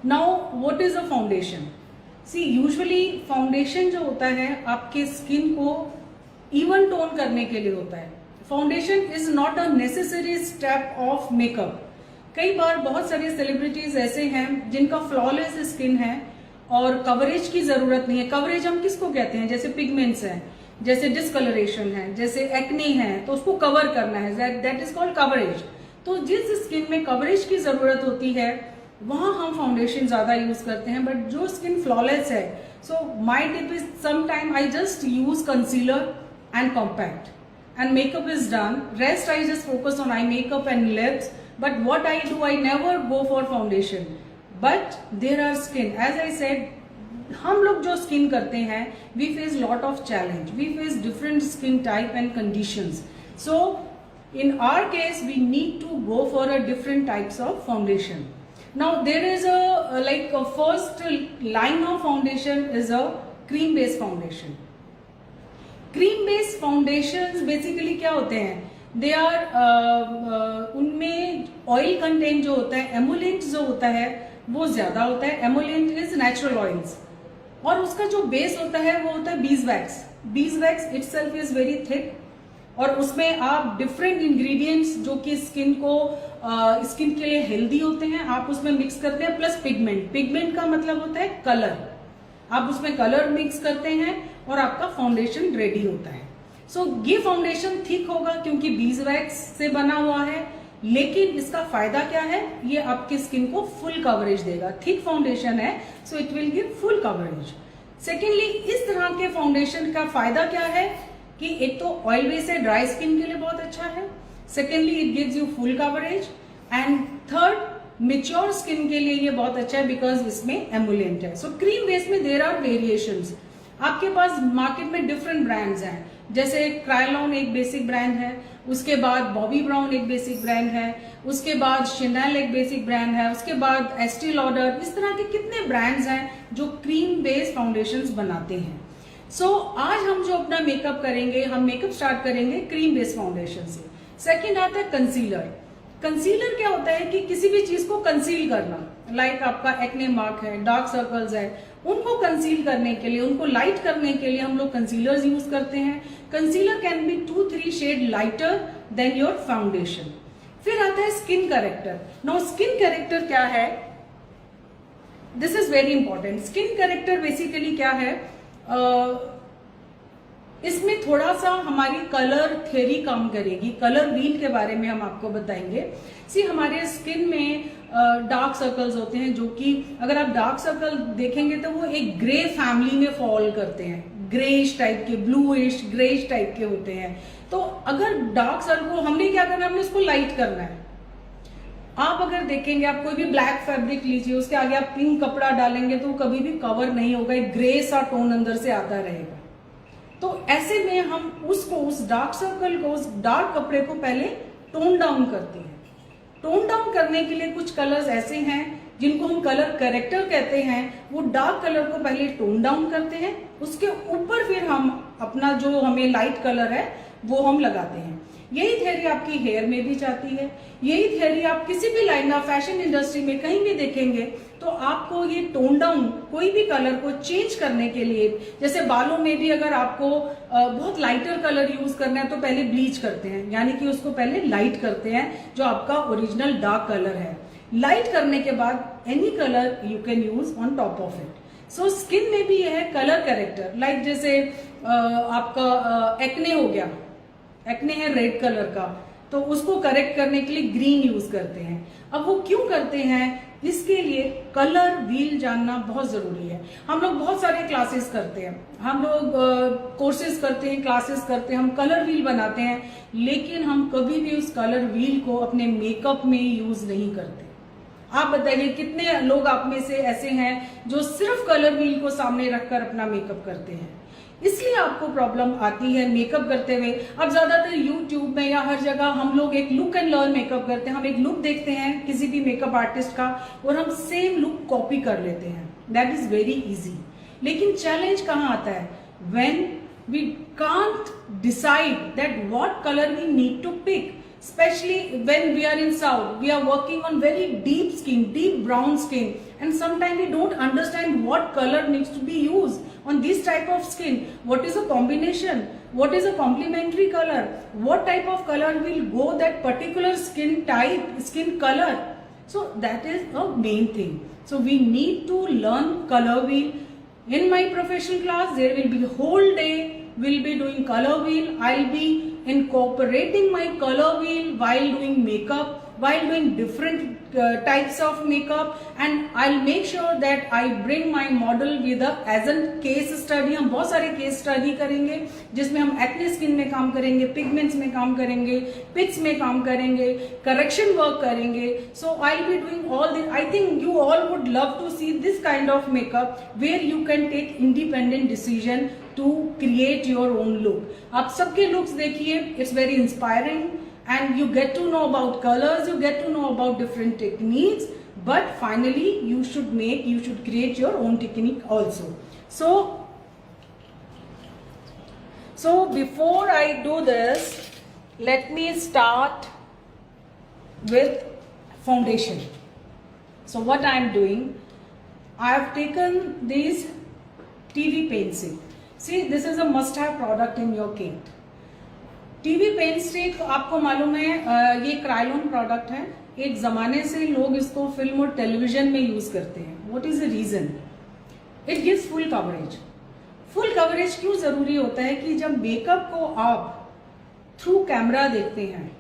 Now what is a foundation? See usually foundation जो होता है आपके स्किन को इवन टोन करने के लिए होता है. Foundation is not a necessary step of makeup. कई बार बहुत सारे सेलिब्रिटीज ऐसे हैं जिनका फ्लॉलेस स्किन है और कवरेज की जरूरत नहीं है. कवरेज हम किसको कहते हैं? जैसे पिगमेंट्स हैं, जैसे डिस्कलरेशन है, जैसे एक्ने है, तो उसको कवर करना है, दैट इज कॉल्ड कवरेज. तो जिस स्किन में कवरेज की जरूरत होती है वहां हम फाउंडेशन ज्यादा यूज करते हैं. बट जो स्किन फ्लॉलेस है, so my tip is some time I just use concealer and compact and makeup is done. Rest I just focus on eye makeup and lips. But what I do, I never go for foundation. But there are skin, as I said, हम लोग जो skin करते हैं, we face lot of challenge. We face different skin type and conditions. So in our case, we need to go for a different types of foundation. Now there is a first line of foundation is a cream based foundation. Cream based foundations basically क्या होते हैं? They are उनमें oil content जो होता है, एमोलेंट जो होता है वो ज्यादा होता है. एमोलेंट इज नेचुरल ऑयल्स. और उसका जो बेस होता है वो होता है bees wax. Bees wax itself is very thick और उसमें आप डिफरेंट इंग्रेडिएंट्स जो कि स्किन के लिए हेल्दी होते हैं आप उसमें मिक्स करते हैं. Plus pigment. पिगमेंट का मतलब होता है कलर. आप उसमें कलर मिक्स करते हैं और आपका फाउंडेशन रेडी होता है. सो ये फाउंडेशन थिक होगा क्योंकि बीज वैक्स से बना हुआ है. लेकिन इसका फायदा क्या है? ये आपकी स्किन को फुल कवरेज देगा. थिक फाउंडेशन है so it will give full coverage. Secondly, इस तरह के फाउंडेशन का फायदा क्या है कि एक तो ऑयल बेस है, ड्राई स्किन के लिए बहुत अच्छा है. Secondly, it gives you full coverage. And third, mature skin के लिए ये बहुत अच्छा है बिकॉज इसमें एमुलेंट है. सो क्रीम बेस में देर आर वेरिएशंस. आपके पास मार्केट में डिफरेंट ब्रांड्स हैं. जैसे क्रायलॉन एक बेसिक ब्रांड है, उसके बाद बॉबी ब्राउन एक बेसिक ब्रांड है, उसके बाद शिनेल एक बेसिक ब्रांड है, उसके बाद एस्टी लॉडर. इस तरह के कितने ब्रांड्स हैं जो क्रीम बेस्ड फाउंडेशंस बनाते हैं. सो आज हम जो अपना मेकअप करेंगे, हम मेकअप स्टार्ट करेंगे क्रीम बेस्ड फाउंडेशन से. सेकेंड आता है कंसीलर. कंसीलर क्या होता है कि किसी भी चीज को कंसील करना. लाइक आपका एक्ने मार्क है, डार्क सर्कल्स है, उनको कंसील करने के लिए, उनको लाइट करने के लिए हम लोग कंसीलर्स यूज करते हैं. Concealer can be 2-3 shade lighter than your foundation. फिर आता है skin corrector. Now skin corrector क्या है? This is very important. Skin corrector basically क्या है? इसमें थोड़ा सा हमारी कलर थ्योरी काम करेगी. कलर व्हील के बारे में हम आपको बताएंगे. सी हमारे स्किन में डार्क सर्कल्स होते हैं जो कि अगर आप डार्क सर्कल देखेंगे तो वो एक ग्रे फैमिली में फॉल करते हैं. ग्रेइश टाइप के, ब्लूइश ग्रेइश टाइप के होते हैं. तो अगर डार्क सर्कल, हमने क्या करना है? हमने उसको लाइट करना है. आप अगर देखेंगे, आप कोई भी ब्लैक फैब्रिक लीजिए, उसके आगे आप पिंक कपड़ा डालेंगे तो कभी भी कवर नहीं होगा. एक ग्रे सा टोन अंदर से आता रहेगा. तो ऐसे में हम उस डार्क सर्कल को, उस डार्क कपड़े को पहले टोन डाउन करते हैं. टोन डाउन करने के लिए कुछ कलर्स ऐसे हैं जिनको हम कलर करेक्टर कहते हैं. वो डार्क कलर को पहले टोन डाउन करते हैं, उसके ऊपर फिर हम अपना जो हमें लाइट कलर है वो हम लगाते हैं. यही थ्योरी आपकी हेयर में भी जाती है. यही थ्योरी आप किसी भी लाइन ऑफ फैशन इंडस्ट्री में कहीं भी देखेंगे तो आपको ये टोन डाउन, कोई भी कलर को चेंज करने के लिए, जैसे बालों में भी अगर आपको बहुत लाइटर कलर यूज करना है तो पहले ब्लीच करते हैं, यानी कि उसको पहले लाइट करते हैं जो आपका ओरिजिनल डार्क कलर है. लाइट करने के बाद any colour you can use on top of it. So skin में भी यह है कलर करेक्टर. लाइक जैसे आपका एक्ने हो गया, एक्ने है रेड कलर का, तो उसको करेक्ट करने के लिए ग्रीन यूज करते हैं. अब वो क्यों करते हैं? इसके लिए कलर व्हील जानना बहुत जरूरी है. हम लोग बहुत सारे क्लासेस करते हैं, हम लोग कोर्सेज करते हैं, क्लासेस करते हैं, हम कलर व्हील बनाते हैं, लेकिन हम कभी भी उस कलर व्हील को अपने मेकअप में यूज नहीं करते. आप बताइए कितने लोग आप में से ऐसे हैं जो सिर्फ कलर व्हील को सामने रखकर अपना मेकअप करते हैं. इसलिए आपको प्रॉब्लम आती है मेकअप करते हुए. अब ज्यादातर यूट्यूब में या हर जगह हम लोग एक लुक एंड लर्न मेकअप करते हैं. हम एक लुक देखते हैं किसी भी मेकअप आर्टिस्ट का और हम सेम लुक कॉपी कर लेते हैं. That is very easy. लेकिन चैलेंज कहाँ आता है? When we can't decide that what colour we need to pick. especially when we are in south, we are working on very deep skin, deep brown skin, and sometimes we don't understand what color needs to be used on this type of skin. What is a combination, what is a complementary color, what type of color will go that particular skin type, skin color. So that is a main thing. So we need to learn color wheel. In my professional class there will be whole day will be doing color wheel. I'll be incorporating my color wheel while doing makeup, while doing different types of makeup, and I'll make sure that I bring my model with a as a case study. हम बहुत सारे case study करेंगे जिसमें हम acne skin में काम करेंगे, pigments में काम करेंगे, pits में काम करेंगे, correction work करेंगे. So I'll be doing all this. I think you all would love to see this kind of makeup where you can take independent decision to create your own look. आप सबके looks देखिए, it's very inspiring. And you get to know about colors, you get to know about different techniques, but finally you should create your own technique also. So before I do this, let me start with foundation. So what I am doing, I have taken these TV pencil. See, this is a must-have product in your kit. TV paint stick आपको मालूम है ये crayon product है. एक जमाने से लोग इसको फिल्म और टेलीविजन में यूज करते हैं. What is the reason? It gives full coverage. Full coverage क्यों जरूरी होता है कि जब मेकअप को आप थ्रू कैमरा देखते हैं,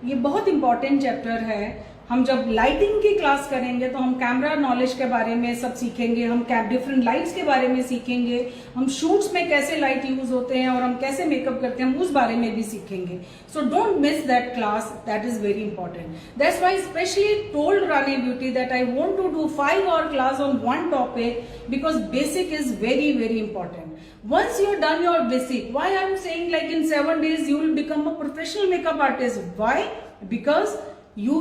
ये बहुत इंपॉर्टेंट चैप्टर है. हम जब लाइटिंग की क्लास करेंगे तो हम कैमरा नॉलेज के बारे में सब सीखेंगे, हम डिफरेंट लाइट्स के बारे में सीखेंगे, हम शूट्स में कैसे लाइट यूज होते हैं और हम कैसे मेकअप करते हैं हम उस बारे में भी सीखेंगे. So don't miss that class, that is very important. That's why specially told Rani beauty that I want to do 5 hour class on one topic because basic is very very important. Once you're done your basic, why I'm saying like in 7 days you will become a professional makeup artist. Why? Because you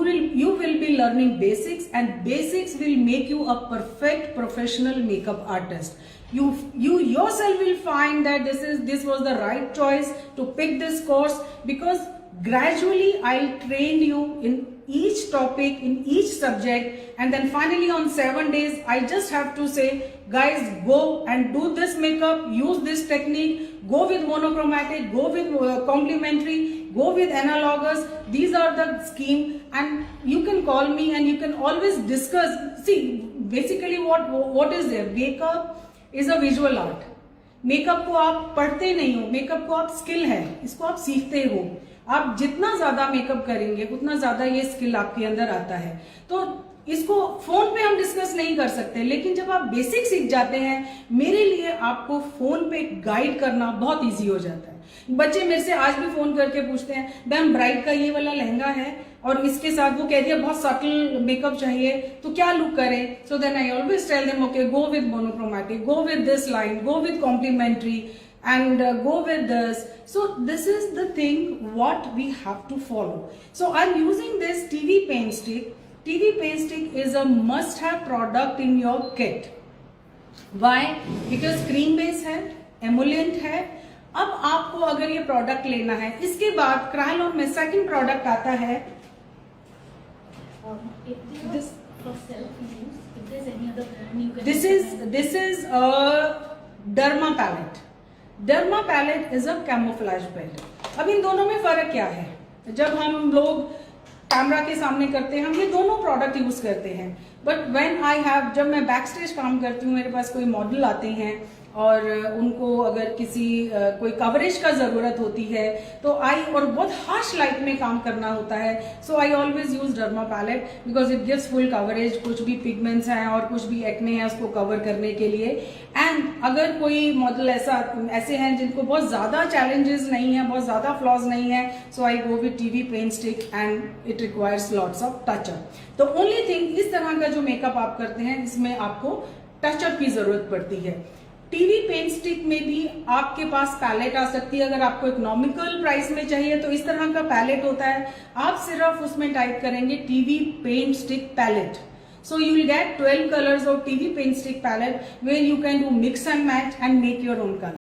will be learning basics, and basics will make you a perfect professional makeup artist. You yourself will find that this was the right choice to pick this course, because gradually I'll train you in each topic, in each subject, and then finally on 7 days I just have to say, guys, go and do this makeup, use this technique, go with monochromatic, go with complementary, go with analogous. These are the scheme, and you can call me and you can always discuss. See, basically what is there? Makeup is a visual art. Makeup को आप पढ़ते नहीं हो, makeup को आप skill है, इसको आप सीखते हो. आप जितना ज्यादा मेकअप करेंगे उतना ज्यादा ये स्किल आपके अंदर आता है. तो इसको फोन पे हम डिस्कस नहीं कर सकते, लेकिन जब आप बेसिक सीख जाते हैं, मेरे लिए आपको फोन पे गाइड करना बहुत इजी हो जाता है. बच्चे मेरे से आज भी फोन करके पूछते हैं, मैम ब्राइड का ये वाला लहंगा है और इसके साथ वो कह दिया बहुत सटल मेकअप चाहिए, तो क्या लुक करें? So then I always tell them, okay, go with monochromatic, go with this line, go with complementary, and go with this. So this is the thing what we have to follow. So I'm using this TV paint stick. TV paint stick is a must have product in your kit. Why? Because cream base है, emollient है. अब आपको अगर ये product लेना है, इसके बाद क्रायोन में सेकंड प्रोडक्ट आता है this. This is a Derma palette. Derma palette is a camouflage palette. अब इन दोनों में फर्क क्या है? जब हम लोग कैमरा के सामने करते हैं हम ये दोनों प्रोडक्ट यूज करते हैं, बट व्हेन आई हैव, जब मैं बैक स्टेज काम करती हूँ, मेरे पास कोई मॉडल आते हैं और उनको अगर कोई कवरेज का जरूरत होती है तो और बहुत हार्श लाइट में काम करना होता है, so I always use derma palette because it gives full coverage. कुछ भी पिगमेंट्स हैं और कुछ भी एक्ने है उसको कवर करने के लिए. एंड अगर कोई मॉडल ऐसे हैं जिनको बहुत ज्यादा चैलेंजेस नहीं है, बहुत ज्यादा फ्लॉज नहीं है, so I go with TV paint stick and it requires lots of touch up. तो ओनली थिंग, इस तरह का जो मेकअप आप करते हैं इसमें आपको टचअप की जरूरत पड़ती है. टीवी पेंट स्टिक में भी आपके पास पैलेट आ सकती है. अगर आपको इकोनॉमिकल प्राइस में चाहिए तो इस तरह का पैलेट होता है. आप सिर्फ उसमें टाइप करेंगे TV paint stick palette, so you will get 12 colors of TV paint stick palette where you can do mix and match and make your own color.